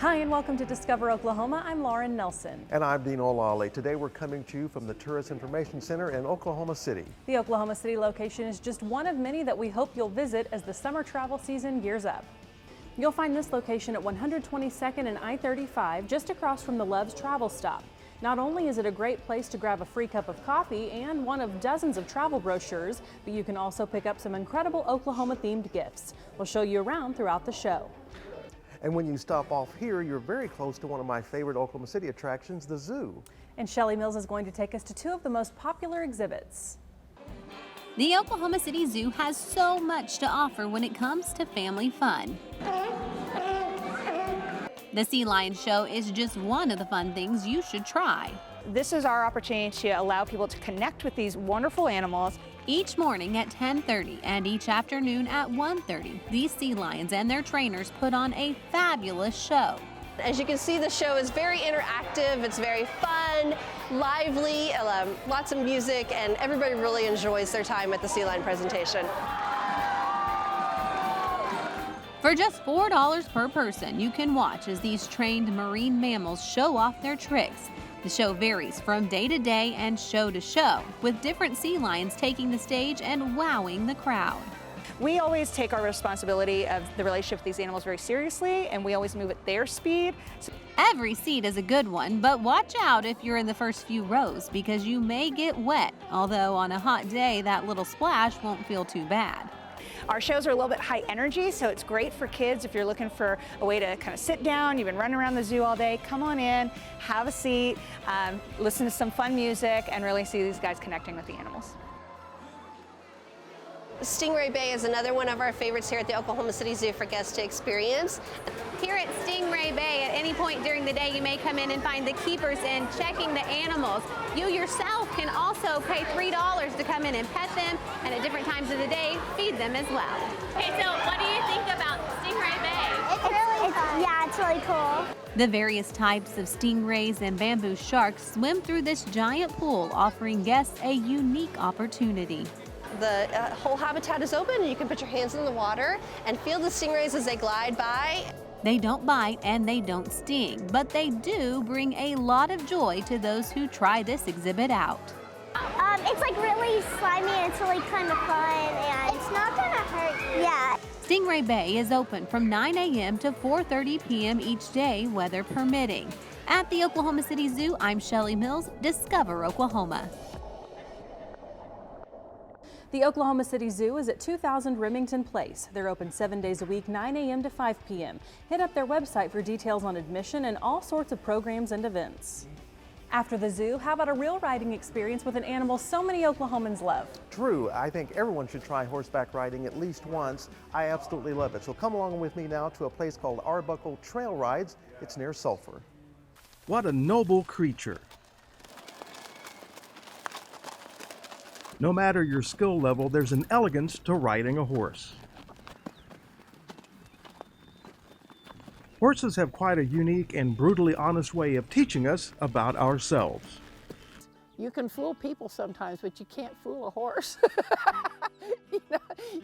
Hi and welcome to Discover Oklahoma. I'm Lauren Nelson. And I'm Dean Olale. Today we're coming to you from the Tourist Information Center in Oklahoma City. The Oklahoma City location is just one of many that we hope you'll visit as the summer travel season gears up. You'll find this location at 122nd and I-35, just across from the Love's Travel Stop. Not only is it a great place to grab a free cup of coffee and one of dozens of travel brochures, but you can also pick up some incredible Oklahoma-themed gifts. We'll show you around throughout the show. And when you stop off here, you're very close to one of my favorite Oklahoma City attractions, the zoo. And Shelley Mills is going to take us to two of the most popular exhibits. The Oklahoma City Zoo has so much to offer when it comes to family fun. The Sea Lion Show is just one of the fun things you should try. This is our opportunity to allow people to connect with these wonderful animals. Each morning at 10:30 and each afternoon at 1:30, these sea lions and their trainers put on a fabulous show. As you can see, the show is very interactive, it's very fun, lively, lots of music, and everybody really enjoys their time at the Sea Lion presentation. For just $4 per person, you can watch as these trained marine mammals show off their tricks. The show varies from day to day and show to show, with different sea lions taking the stage and wowing the crowd. We always take our responsibility of the relationship with these animals very seriously, and we always move at their speed. Every seat is a good one, but watch out if you're in the first few rows because you may get wet, although on a hot day that little splash won't feel too bad. Our shows are a little bit high energy, so it's great for kids if you're looking for a way to kind of sit down, you've been running around the zoo all day, come on in, have a seat, listen to some fun music, and really see these guys connecting with the animals. Stingray Bay is another one of our favorites here at the Oklahoma City Zoo for guests to experience. Here at Stingray Bay, at any point during the day, you may come in and find the keepers and checking the animals. You yourself can also pay $3 to come in and pet them, and at different times of the day, feed them as well. Okay, so what do you think about Stingray Bay? It's really fun. Yeah, it's really cool. The various types of stingrays and bamboo sharks swim through this giant pool, offering guests a unique opportunity. The whole habitat is open, and you can put your hands in the water and feel the stingrays as they glide by. They don't bite and they don't sting, but they do bring a lot of joy to those who try this exhibit out. It's like really slimy and it's really kind of fun and it's not gonna hurt you. Yeah. Stingray Bay is open from 9 a.m. to 4:30 p.m. each day, weather permitting. At the Oklahoma City Zoo, I'm Shelley Mills, Discover Oklahoma. The Oklahoma City Zoo is at 2000 Remington Place. They're open 7 days a week, 9 a.m. to 5 p.m. Hit up their website for details on admission and all sorts of programs and events. After the zoo, how about a real riding experience with an animal so many Oklahomans love? True, I think everyone should try horseback riding at least once. I absolutely love it. So come along with me now to a place called Arbuckle Trail Rides. It's near Sulphur. What a noble creature. No matter your skill level, there's an elegance to riding a horse. Horses have quite a unique and brutally honest way of teaching us about ourselves. You can fool people sometimes, but you can't fool a horse.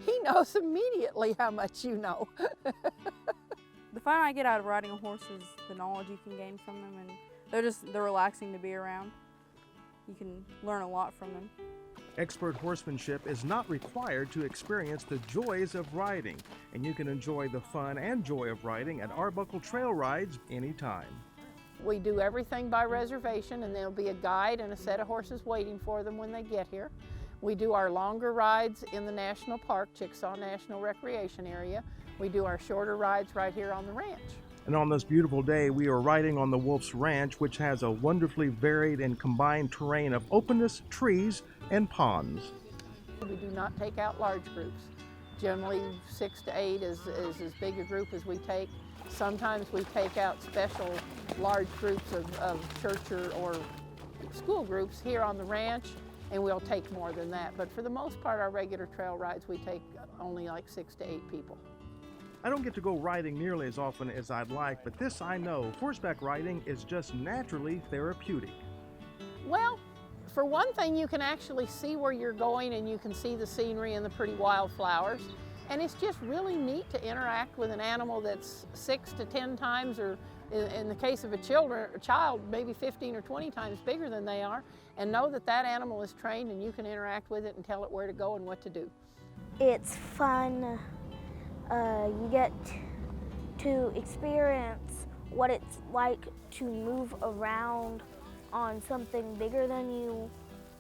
He knows immediately how much you know. The fun I get out of riding a horse is the knowledge you can gain from them, and they're relaxing to be around. You can learn a lot from them. Expert horsemanship is not required to experience the joys of riding, and you can enjoy the fun and joy of riding at Arbuckle Trail Rides anytime. We do everything by reservation, and there'll be a guide and a set of horses waiting for them when they get here. We do our longer rides in the national park, Chickasaw National Recreation Area. We do our shorter rides right here on the ranch. And on this beautiful day, we are riding on the Wolf's Ranch, which has a wonderfully varied and combined terrain of openness, trees, and ponds. We do not take out large groups. Generally 6 to 8 is as big a group as we take. Sometimes we take out special large groups of church or school groups here on the ranch, and we'll take more than that. But for the most part, our regular trail rides, we take only like 6 to 8 people. I don't get to go riding nearly as often as I'd like, but this I know, horseback riding is just naturally therapeutic. Well, for one thing, you can actually see where you're going and you can see the scenery and the pretty wildflowers. And it's just really neat to interact with an animal that's 6 to 10 times or In the case of a child, maybe 15 or 20 times bigger than they are, and know that that animal is trained and you can interact with it and tell it where to go and what to do. It's fun. You get to experience what it's like to move around on something bigger than you,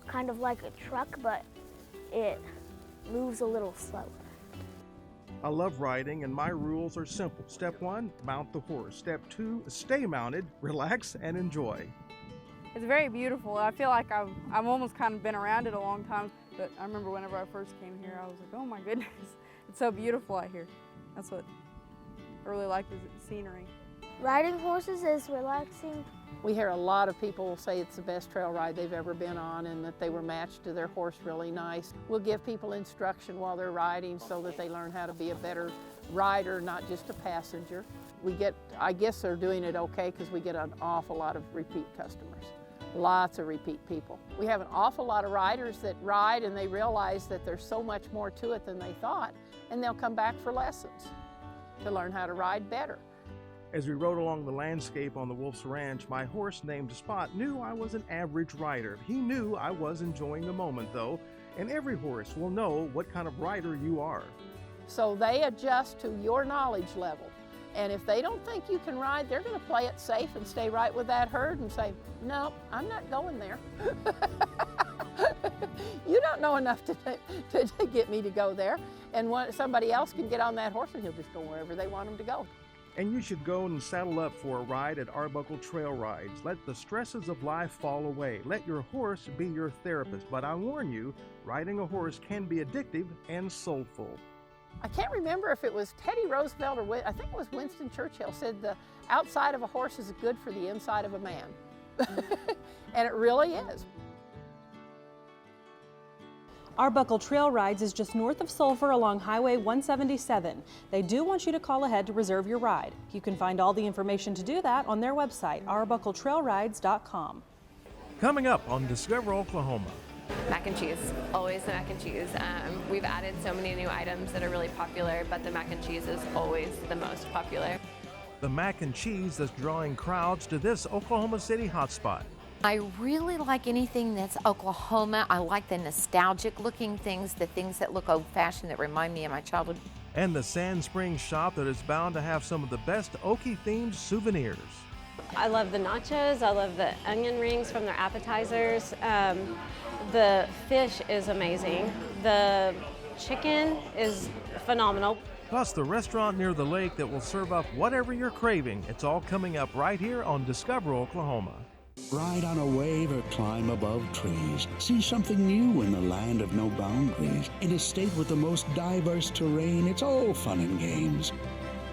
kind of like a truck, but it moves a little slower. I love riding, and my rules are simple. Step 1, mount the horse. Step 2, stay mounted, relax, and enjoy. It's very beautiful. I feel like I've almost kind of been around it a long time, but I remember whenever I first came here, I was like, oh my goodness, it's so beautiful out here. That's what I really like, is the scenery. Riding horses is relaxing. We hear a lot of people say it's the best trail ride they've ever been on and that they were matched to their horse really nice. We'll give people instruction while they're riding so that they learn how to be a better rider, not just a passenger. I guess they're doing it okay because we get an awful lot of repeat customers. Lots of repeat people. We have an awful lot of riders that ride and they realize that there's so much more to it than they thought, and they'll come back for lessons to learn how to ride better. As we rode along the landscape on the Wolf's Ranch, my horse named Spot knew I was an average rider. He knew I was enjoying the moment though, and every horse will know what kind of rider you are. So they adjust to your knowledge level. And if they don't think you can ride, they're going to play it safe and stay right with that herd and say, no, I'm not going there. You don't know enough to get me to go there. And somebody else can get on that horse and he'll just go wherever they want him to go. And you should go and saddle up for a ride at Arbuckle Trail Rides. Let the stresses of life fall away. Let your horse be your therapist. But I warn you, riding a horse can be addictive and soulful. I can't remember if it was Teddy Roosevelt or I think it was Winston Churchill said the outside of a horse is good for the inside of a man. And it really is. Arbuckle Trail Rides is just north of Sulphur along Highway 177. They do want you to call ahead to reserve your ride. You can find all the information to do that on their website, arbuckletrailrides.com. Coming up on Discover Oklahoma. Mac and cheese, always the mac and cheese. We've added so many new items that are really popular, but the mac and cheese is always the most popular. The mac and cheese that's drawing crowds to this Oklahoma City hotspot. I really like anything that's Oklahoma. I like the nostalgic looking things, the things that look old-fashioned that remind me of my childhood. And the Sand Springs shop that is bound to have some of the best Okie-themed souvenirs. I love the nachos. I love the onion rings from their appetizers. The fish is amazing. The chicken is phenomenal. Plus the restaurant near the lake that will serve up whatever you're craving. It's all coming up right here on Discover Oklahoma. Ride on a wave or climb above trees. See something new in the land of no boundaries. In a state with the most diverse terrain, it's all fun and games.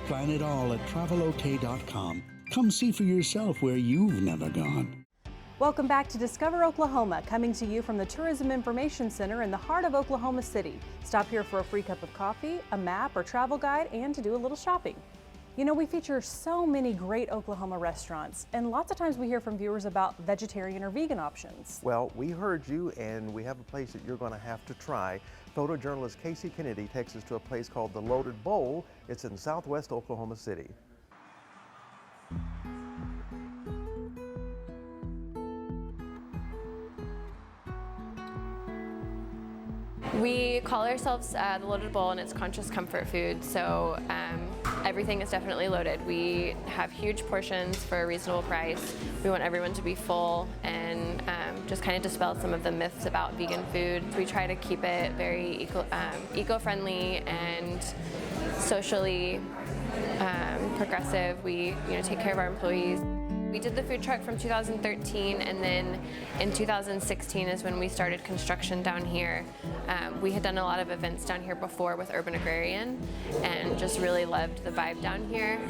Plan it all at travelok.com. Come see for yourself where you've never gone. Welcome back to Discover Oklahoma, coming to you from the Tourism Information Center in the heart of Oklahoma City. Stop here for a free cup of coffee, a map or travel guide, and to do a little shopping. You know, we feature so many great Oklahoma restaurants, and lots of times we hear from viewers about vegetarian or vegan options. Well, we heard you, and we have a place that you're going to have to try. Photojournalist Casey Kennedy takes us to a place called The Loaded Bowl. It's in southwest Oklahoma City. We call ourselves The Loaded Bowl, and it's conscious comfort food, so everything is definitely loaded. We have huge portions for a reasonable price. We want everyone to be full and just kind of dispel some of the myths about vegan food. We try to keep it very eco-friendly and socially progressive. We take care of our employees. We did the food truck from 2013, and then in 2016 is when we started construction down here. We had done a lot of events down here before with Urban Agrarian and just really loved the vibe down here.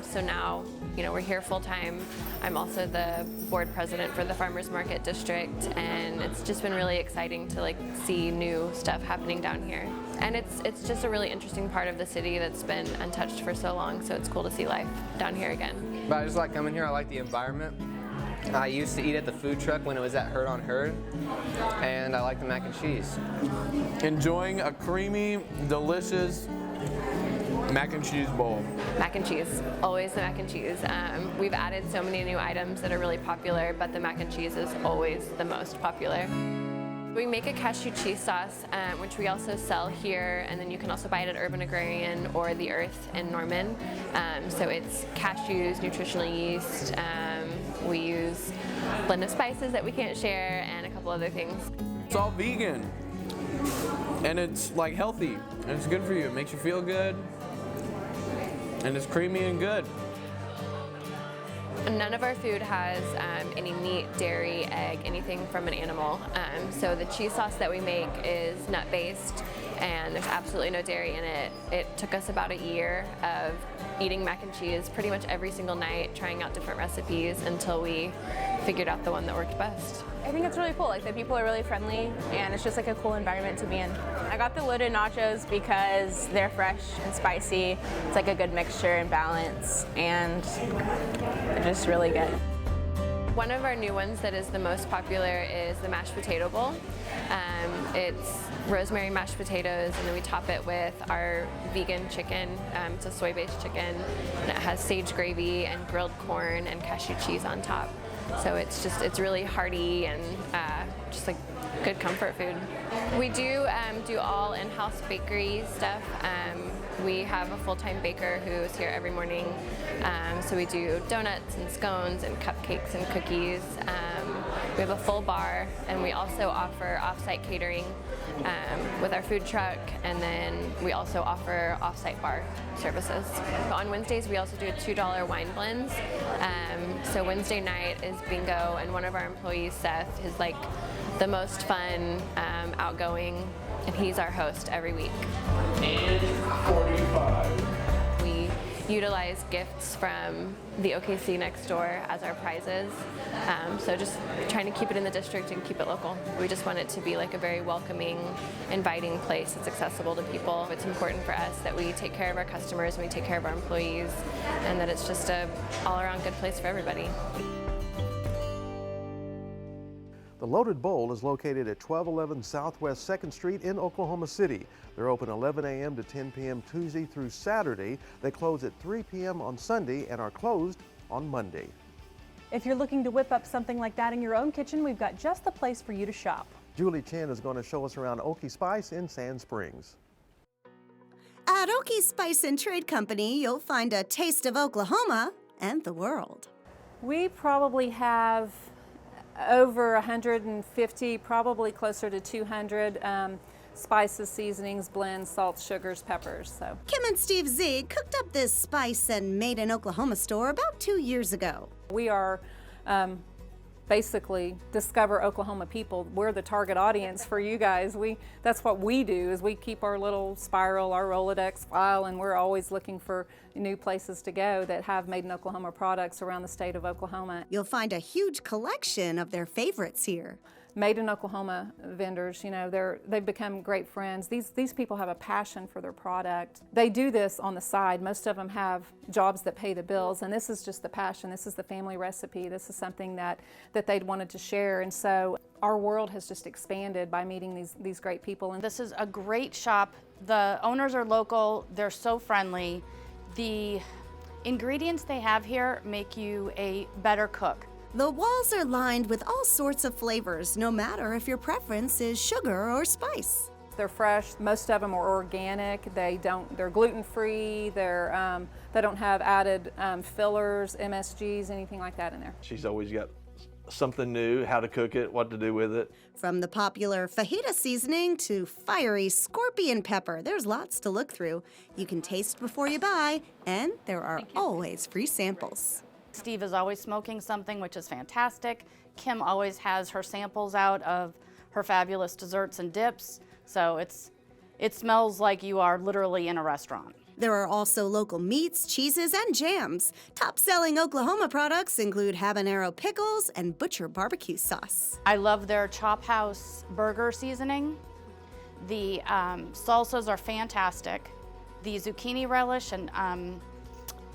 So now, we're here full time. I'm also the board president for the Farmers Market District, and it's just been really exciting to see new stuff happening down here. And it's just a really interesting part of the city that's been untouched for so long, so it's cool to see life down here again. But I just like coming here. I like the environment. I used to eat at the food truck when it was at Herd on Herd, and I like the mac and cheese. Enjoying a creamy, delicious Mac and cheese bowl. Mac and cheese, always the mac and cheese. We've added so many new items that are really popular, but the mac and cheese is always the most popular. We make a cashew cheese sauce, which we also sell here, and then you can also buy it at Urban Agrarian or The Earth in Norman. So it's cashews, nutritional yeast. We use a blend of spices that we can't share, and a couple other things. It's all vegan, and it's like healthy, and it's good for you. It makes you feel good, and it's creamy and good. None of our food has any meat, dairy, egg, anything from an animal. So the cheese sauce that we make is nut-based, and there's absolutely no dairy in it. It took us about a year of eating mac and cheese pretty much every single night, trying out different recipes until we figured out the one that worked best. I think it's really cool. Like, the people are really friendly, and it's just like a cool environment to be in. I got the loaded nachos because they're fresh and spicy. It's like a good mixture and balance, and they're just really good. One of our new ones that is the most popular is the mashed potato bowl. It's rosemary mashed potatoes, and then we top it with our vegan chicken. It's a soy-based chicken, and it has sage gravy and grilled corn and cashew cheese on top. So it's really hearty and just like good comfort food. We do all in-house bakery stuff. We have a full-time baker who is here every morning. So we do donuts and scones and cupcakes and cookies. We have a full bar, and we also offer off-site catering with our food truck, and then we also offer off-site bar services. On Wednesdays, we also do $2 wine blends. So Wednesday night is bingo, and one of our employees, Seth, is like the most fun, outgoing, and he's our host every week. And 45. We utilize gifts from the OKC next door as our prizes. So just trying to keep it in the district and keep it local. We just want it to be like a very welcoming, inviting place that's accessible to people. It's important for us that we take care of our customers and we take care of our employees, and that it's just a all-around good place for everybody. The Loaded Bowl is located at 1211 Southwest 2nd Street in Oklahoma City. They're open 11 a.m. to 10 p.m. Tuesday through Saturday. They close at 3 p.m. on Sunday and are closed on Monday. If you're looking to whip up something like that in your own kitchen, we've got just the place for you to shop. Julie Chen is going to show us around Okie Spice in Sand Springs. At Okie Spice Trade Company, you'll find a taste of Oklahoma and the world. We probably have over 150, probably closer to 200 spices, seasonings, blends, salts, sugars, peppers. So Kim and Steve Z cooked up this spice and made in Oklahoma store about 2 years ago. we are basically discover Oklahoma people. We're the target audience for you guys. That's what we do, is we keep our little spiral, our Rolodex file, and we're always looking for new places to go that have made in Oklahoma products around the state of Oklahoma. You'll find a huge collection of their favorites here. Made in Oklahoma vendors, you know, they've become great friends. These people have a passion for their product. They do this on the side. Most of them have jobs that pay the bills, and this is just the passion. This is the family recipe. This is something that they'd wanted to share, and so our world has just expanded by meeting these great people. And this is a great shop. The owners are local. They're so friendly. The ingredients they have here make you a better cook. The walls are lined with all sorts of flavors, no matter if your preference is sugar or spice. They're fresh. Most of them are organic. They're gluten-free. They don't have added fillers, MSGs, anything like that in there. She's always got something new, how to cook it, what to do with it. From the popular fajita seasoning to fiery scorpion pepper, there's lots to look through. You can taste before you buy, and there are always free samples. Steve is always smoking something, which is fantastic. Kim always has her samples out of her fabulous desserts and dips, so it smells like you are literally in a restaurant. There are also local meats, cheeses, and jams. Top-selling Oklahoma products include habanero pickles and butcher barbecue sauce. I love their Chop House burger seasoning. The salsas are fantastic. The zucchini relish and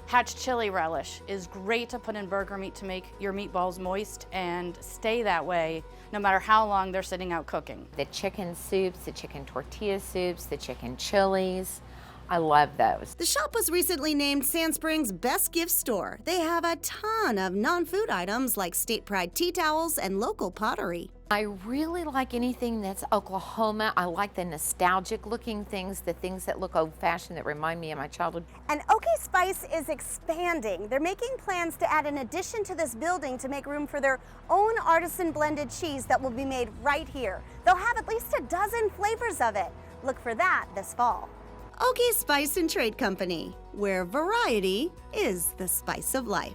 hatch chili relish is great to put in burger meat to make your meatballs moist and stay that way no matter how long they're sitting out cooking. The chicken soups, the chicken tortilla soups, the chicken chilies, I love those. The shop was recently named Sand Springs' best gift store. They have a ton of non-food items like state pride tea towels and local pottery. I really like anything that's Oklahoma. I like the nostalgic looking things, the things that look old-fashioned that remind me of my childhood. And Okie Spice is expanding. They're making plans to add an addition to this building to make room for their own artisan blended cheese that will be made right here. They'll have at least a dozen flavors of it. Look for that this fall. Okie Spice Trade Company, where variety is the spice of life.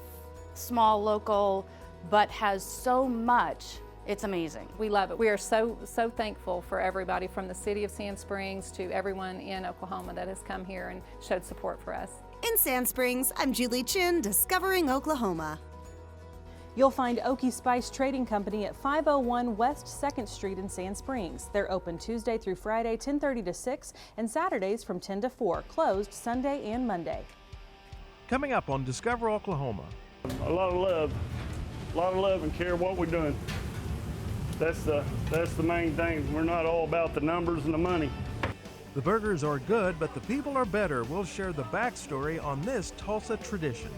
Small, local, but has so much. It's amazing. We love it. We are so thankful for everybody from the city of Sand Springs to everyone in Oklahoma that has come here and showed support for us. In Sand Springs, I'm Julie Chin, Discovering Oklahoma. You'll find Okie Spice Trading Company at 501 West 2nd Street in Sand Springs. They're open Tuesday through Friday, 10:30 to 6, and Saturdays from 10 to 4, closed Sunday and Monday. Coming up on Discover Oklahoma. A lot of love and care what we're doing. That's the main thing. We're not all about the numbers and the money. The burgers are good, but the people are better. We'll share the backstory on this Tulsa tradition.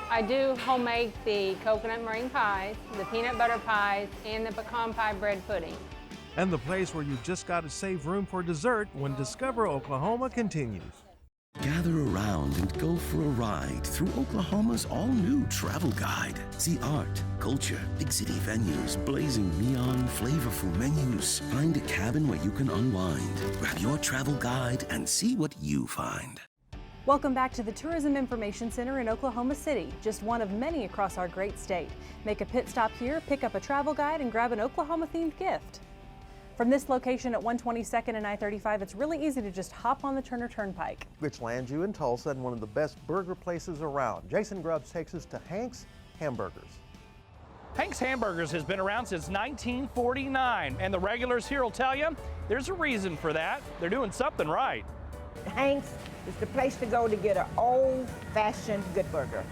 I do homemade the coconut meringue pies, the peanut butter pies, and the pecan pie bread pudding. And the place where you just got to save room for dessert when Discover Oklahoma continues. Gather around and go for a ride through Oklahoma's all-new travel guide. See art, culture, big city venues, blazing neon, flavorful menus. Find a cabin where you can unwind. Grab your travel guide and see what you find. Welcome back to the Tourism Information Center in Oklahoma City, just one of many across our great state. Make a pit stop here, pick up a travel guide, and grab an Oklahoma-themed gift. From this location at 122nd and I-35, it's really easy to just hop on the Turner Turnpike. Which lands you in Tulsa and one of the best burger places around. Jason Grubbs takes us to Hank's Hamburgers. Hank's Hamburgers has been around since 1949, and the regulars here will tell you there's a reason for that. They're doing something right. Hank's is the place to go to get an old-fashioned good burger.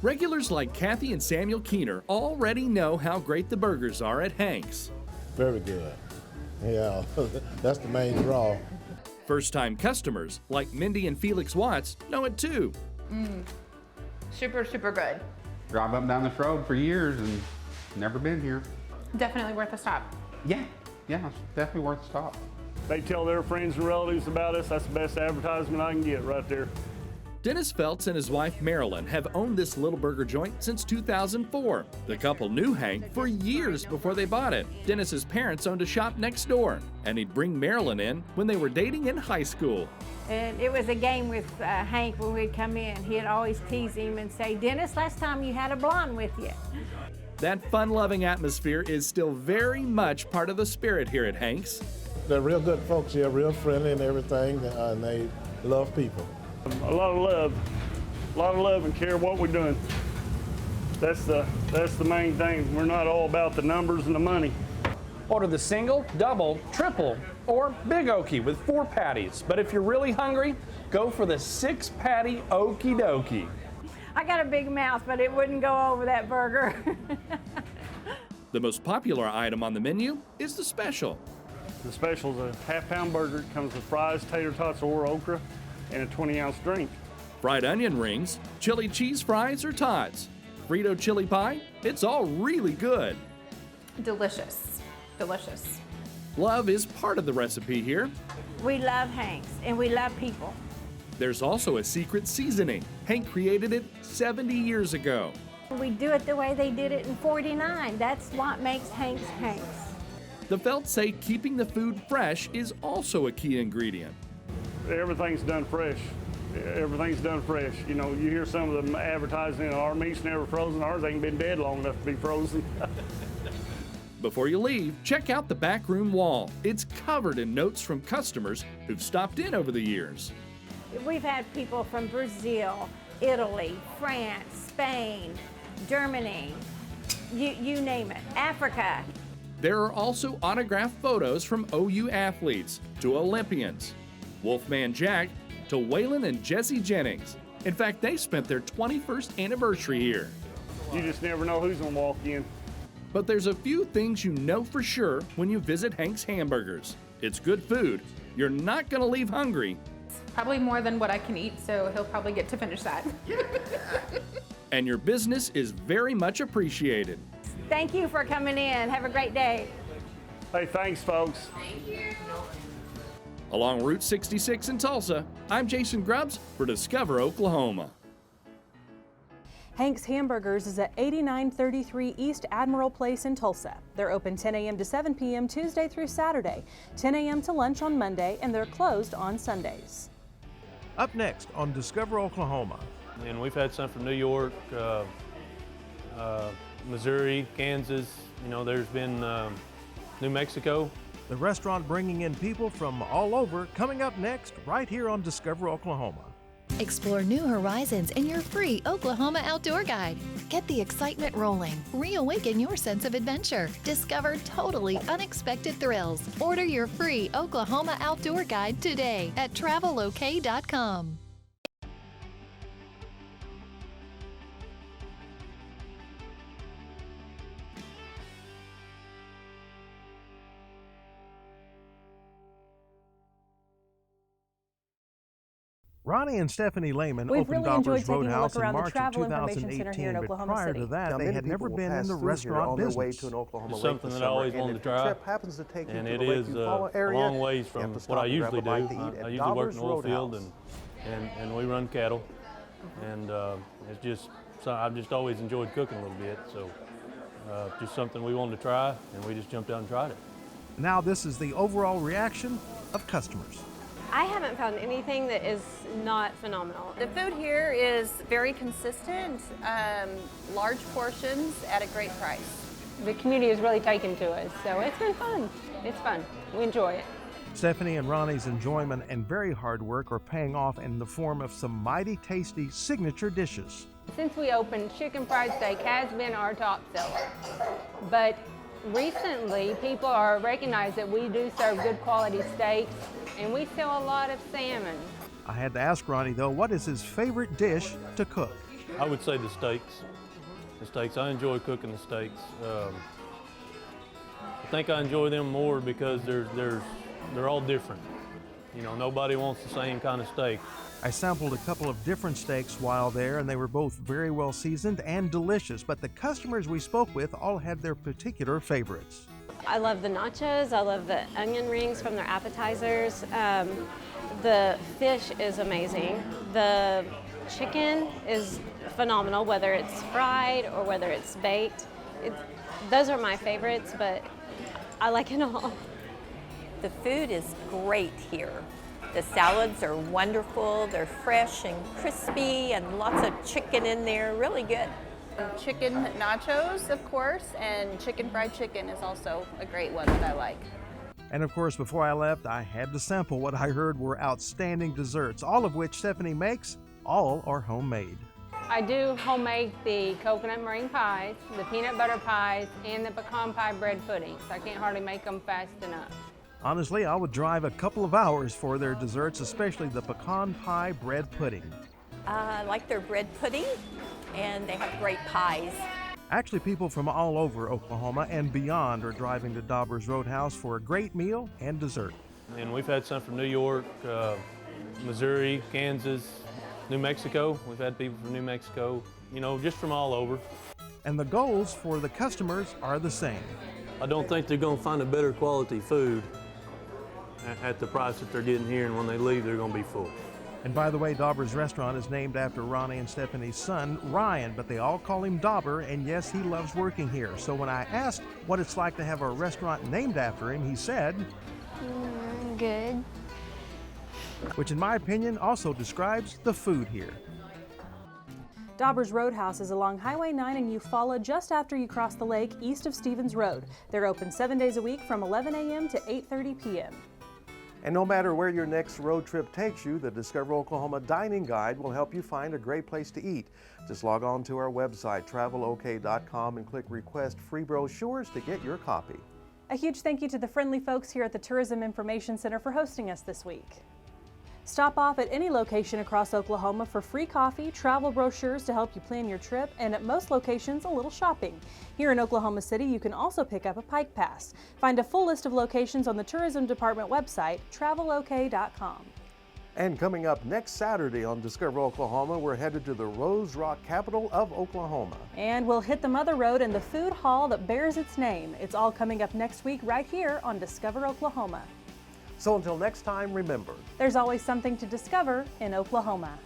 Regulars like Kathy and Samuel Keener already know how great the burgers are at Hank's. Very good. Yeah, that's the main draw. First-time customers like Mindy and Felix Watts know it too. Super, super good. Drive up and down this road for years and never been here. Definitely worth a stop. Yeah, it's definitely worth a stop. They tell their friends and relatives about us. That's the best advertisement I can get right there. Dennis Feltz and his wife Marilyn have owned this little burger joint since 2004. The couple knew Hank for years before they bought it. Dennis's parents owned a shop next door, and he'd bring Marilyn in when they were dating in high school. And it was a game with Hank when we'd come in. He'd always tease him and say, "Dennis, last time you had a blonde with you." That fun-loving atmosphere is still very much part of the spirit here at Hank's. They're real good folks here, real friendly and everything, and they love people. A lot of love and care what we're doing. That's the main thing. We're not all about the numbers and the money. Order the single, double, triple, or big Okie with 4 patties. But if you're really hungry, go for the 6-patty Okie Dokie. I got a big mouth, but it wouldn't go over that burger. The most popular item on the menu is the special. The special is a half-pound burger. It comes with fries, tater tots, or okra, and a 20-ounce drink. Fried onion rings, chili cheese fries, or tots. Frito chili pie, it's all really good. Delicious, delicious. Love is part of the recipe here. We love Hank's, and we love people. There's also a secret seasoning. Hank created it 70 years ago. We do it the way they did it in '49. That's what makes Hank's Hank's. The Felts say keeping the food fresh is also a key ingredient. Everything's done fresh. Everything's done fresh. You know, you hear some of them advertising, our meat's never frozen. Ours ain't been dead long enough to be frozen. Before you leave, check out the back room wall. It's covered in notes from customers who've stopped in over the years. We've had people from Brazil, Italy, France, Spain, Germany, you name it, Africa. There are also autographed photos from OU athletes to Olympians, Wolfman Jack to Waylon and Jesse Jennings. In fact, they spent their 21st anniversary here. You just never know who's gonna walk in. But there's a few things you know for sure when you visit Hank's Hamburgers. It's good food, you're not gonna leave hungry, Probably more than what I can eat, so he'll probably get to finish that. And your business is very much appreciated. Thank you for coming in. Have a great day. Hey, thanks, folks. Thank you. Along Route 66 in Tulsa, I'm Jason Grubbs for Discover Oklahoma. Hank's Hamburgers is at 8933 East Admiral Place in Tulsa. They're open 10 a.m. to 7 p.m. Tuesday through Saturday, 10 a.m. to lunch on Monday, and they're closed on Sundays. Up next on Discover Oklahoma. And we've had some from New York, Missouri, Kansas. You know, there's been New Mexico. The restaurant bringing in people from all over, coming up next right here on Discover Oklahoma. Explore new horizons in your free Oklahoma Outdoor Guide. Get the excitement rolling. Reawaken your sense of adventure. Discover totally unexpected thrills. Order your free Oklahoma Outdoor Guide today at travelok.com. Ronnie and Stephanie Lehman We've opened really enjoyed Dobber's taking a Roadhouse look around in the March of Travel Information Center here in 2018, but Oklahoma prior City. to that, Now, they many had never people been in pass the through here restaurant on their business. way to an Oklahoma It's lake something this that I summer, always and wanted if to your try. trip happens to take you And to it the Lake is Eufaula a area, long ways you have from to what stop I and grab usually a bite do. to eat I at usually work Dobber's in the oil field Roadhouse. and we run cattle. And it's just, so I've just always enjoyed cooking a little bit. So just something we wanted to try, and we just jumped out and tried it. Now this is the overall reaction of customers. I haven't found anything that is not phenomenal. The food here is very consistent, large portions at a great price. The community has really taken to us, so it's been fun. It's fun. We enjoy it. Stephanie and Ronnie's enjoyment and very hard work are paying off in the form of some mighty tasty signature dishes. Since we opened, chicken fried steak has been our top seller. But recently, people are recognized that we do serve good quality steaks, and we sell a lot of salmon. I had to ask Ronnie, though, what is his favorite dish to cook? I would say the steaks. The steaks, I enjoy cooking the steaks. I think I enjoy them more because they're all different. You know, nobody wants the same kind of steak. I sampled a couple of different steaks while there, and they were both very well seasoned and delicious, but the customers we spoke with all had their particular favorites. I love the nachos, I love the onion rings from their appetizers. The fish is amazing. The chicken is phenomenal, whether it's fried or whether it's baked. Those are my favorites, but I like it all. The food is great here. The salads are wonderful, they're fresh and crispy and lots of chicken in there, really good. Chicken nachos, of course, and chicken fried chicken is also a great one that I like. And of course, before I left, I had to sample what I heard were outstanding desserts, all of which Stephanie makes. All are homemade. I do homemade the coconut meringue pies, the peanut butter pies, and the pecan pie bread pudding. So I can't hardly make them fast enough. Honestly, I would drive a couple of hours for their desserts, especially the pecan pie bread pudding. I like their bread pudding, and they have great pies. Actually, people from all over Oklahoma and beyond are driving to Dobber's Roadhouse for a great meal and dessert. And we've had some from New York, Missouri, Kansas, New Mexico. We've had people from New Mexico, you know, just from all over. And the goals for the customers are the same. I don't think they're going to find a better quality food at the price that they're getting here, and when they leave, they're going to be full. And by the way, Dobber's restaurant is named after Ronnie and Stephanie's son, Ryan, but they all call him Dobber, and yes, he loves working here. So when I asked what it's like to have a restaurant named after him, he said, Good. Which in my opinion also describes the food here. Dobber's Roadhouse is along Highway 9 in Eufaula just after you cross the lake east of Stevens Road. They're open 7 days a week from 11 a.m. to 8:30 p.m. And no matter where your next road trip takes you, the Discover Oklahoma Dining Guide will help you find a great place to eat. Just log on to our website, travelok.com, and click Request Free Brochures to get your copy. A huge thank you to the friendly folks here at the Tourism Information Center for hosting us this week. Stop off at any location across Oklahoma for free coffee, travel brochures to help you plan your trip, and at most locations, a little shopping. Here in Oklahoma City, you can also pick up a Pike Pass. Find a full list of locations on the Tourism Department website, travelok.com. And coming up next Saturday on Discover Oklahoma, we're headed to the Rose Rock capital of Oklahoma. And we'll hit the Mother Road and the food hall that bears its name. It's all coming up next week right here on Discover Oklahoma. So until next time, remember, there's always something to discover in Oklahoma.